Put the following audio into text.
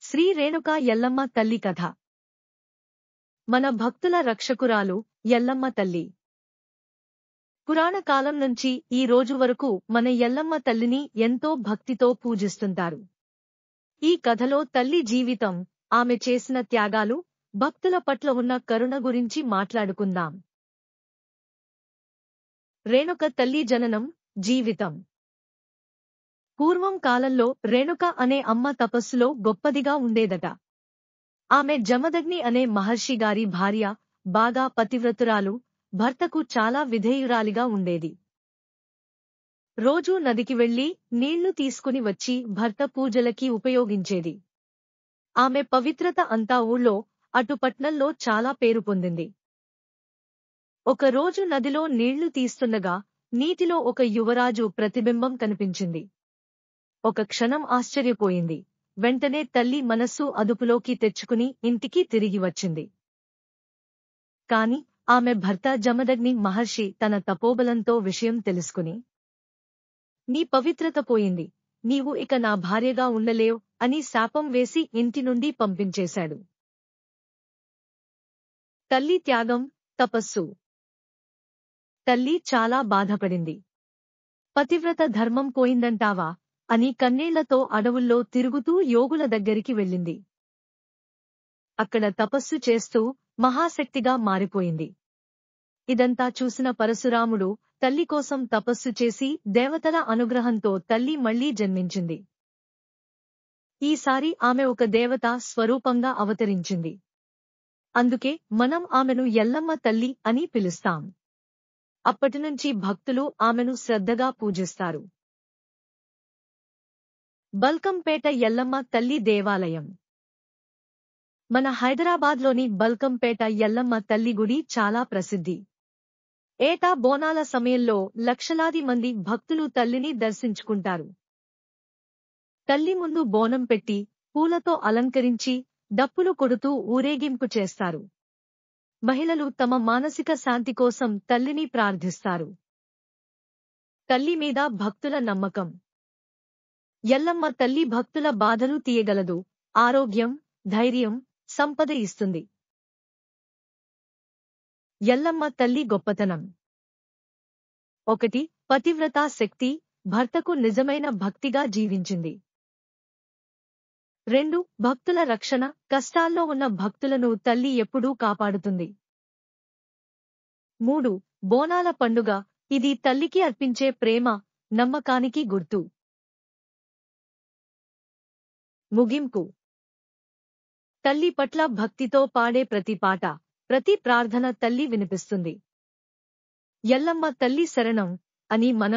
శ్రీ రేణుకా ఎల్లమ్మ తల్లి కథ. మన భక్తుల రక్షకురాలు ఎల్లమ్మ తల్లి. పురాణ కాలం నుంచి ఈ రోజు వరకు మన ఎల్లమ్మ తల్లిని ఎంతో భక్తితో పూజిస్తుంటారు. ఈ కథలో తల్లి జీవితం, ఆమె చేసిన త్యాగాలు, భక్తుల పట్ల ఉన్న కరుణ గురించి మాట్లాడుకుందాం. రేణుక తల్లి జననం, జీవితం. పూర్వం కాలంలో రేణుక అనే అమ్మ తపస్సులో గొప్పదిగా ఉండేదట. ఆమె జమదగ్ని అనే మహర్షి గారి భార్య, బాగా పతివ్రతురాలు, భర్తకు చాలా విధేయురాలిగా ఉండేది. రోజూ నదికి వెళ్లి నీళ్లు తీసుకుని వచ్చి భర్త పూజలకి ఉపయోగించేది. ఆమె పవిత్రత అంతా ఊళ్ళో, అటు పట్నంలో చాలా పేరు పొందింది. ఒక రోజు నదిలో నీళ్లు తీస్తుండగా నీటిలో ఒక యువరాజు ప్రతిబింబం కనిపించింది. ఒక క్షణం ఆశ్చర్యపోయింది. వెంటనే తల్లి మనస్సు అదుపులోకి తెచ్చుకుని ఇంటికి తిరిగి వచ్చింది. కాని ఆమె భర్త జమదగ్ని మహర్షి తన తపోబలంతో విషయం తెలుసుకుని, నీ పవిత్రత పోయింది, నీవు ఇక నా భార్యగా ఉండలేవ్ అని శాపం వేసి ఇంటి నుండి పంపించేశాడు. తల్లి త్యాగం, తపస్సు. తల్లి చాలా బాధపడింది. పతివ్రత ధర్మం పోయిందంటావా అని కన్నీళ్లతో అడవుల్లో తిరుగుతూ యోగుల దగ్గరికి వెళ్ళింది. అక్కడ తపస్సు చేస్తూ మహాశక్తిగా మారిపోయింది. ఇదంతా చూసిన పరశురాముడు తల్లి కోసం తపస్సు చేసి దేవతల అనుగ్రహంతో తల్లి మళ్లీ జన్మించింది. ఈసారి ఆమె ఒక దేవతా స్వరూపంగా అవతరించింది. అందుకే మనం ఆమెను ఎల్లమ్మ తల్లి అని పిలుస్తాం. అప్పటినుంచి భక్తులు ఆమెను శ్రద్ధగా పూజిస్తారు. బల్కంపేట ఎల్లమ్మ తల్లి దేవాలయం. మన హైదరాబాద్లోని బల్కంపేట ఎల్లమ్మ తల్లి గుడి చాలా ప్రసిద్ధి. ఏటా బోనాల సమయంలో లక్షలాది మంది భక్తులు తల్లిని దర్శించుకుంటారు. తల్లి ముందు బోనం పెట్టి, పూలతో అలంకరించి, డప్పులు కొడుతూ ఊరేగింపు చేస్తారు. మహిళలు తమ మానసిక శాంతి కోసం తల్లిని ప్రార్థిస్తారు. తల్లి మీద భక్తుల నమ్మకం. ఎల్లమ్మ తల్లి భక్తుల బాధలు తీయగలదు, ఆరోగ్యం, ధైర్యం, సంపద ఇస్తుంది. ఎల్లమ్మ తల్లి గొప్పతనం. 1. పతివ్రతా శక్తి, భర్తకు నిజమైన భక్తిగా జీవించింది. 2. భక్తుల రక్షణ, కష్టాల్లో ఉన్న భక్తులను తల్లి ఎప్పుడూ కాపాడుతుంది. 3. బోనాల పండుగ, ఇది తల్లికి అర్పించే ప్రేమ, నమ్మకానికి గుర్తు. ముగింపు. తల్లి పట్ల భక్తితో పాడే ప్రతి పాట, ప్రతి ప్రార్థన తల్లి వినిపిస్తుంది. ఎల్లమ్మ తల్లి శరణం అని మనం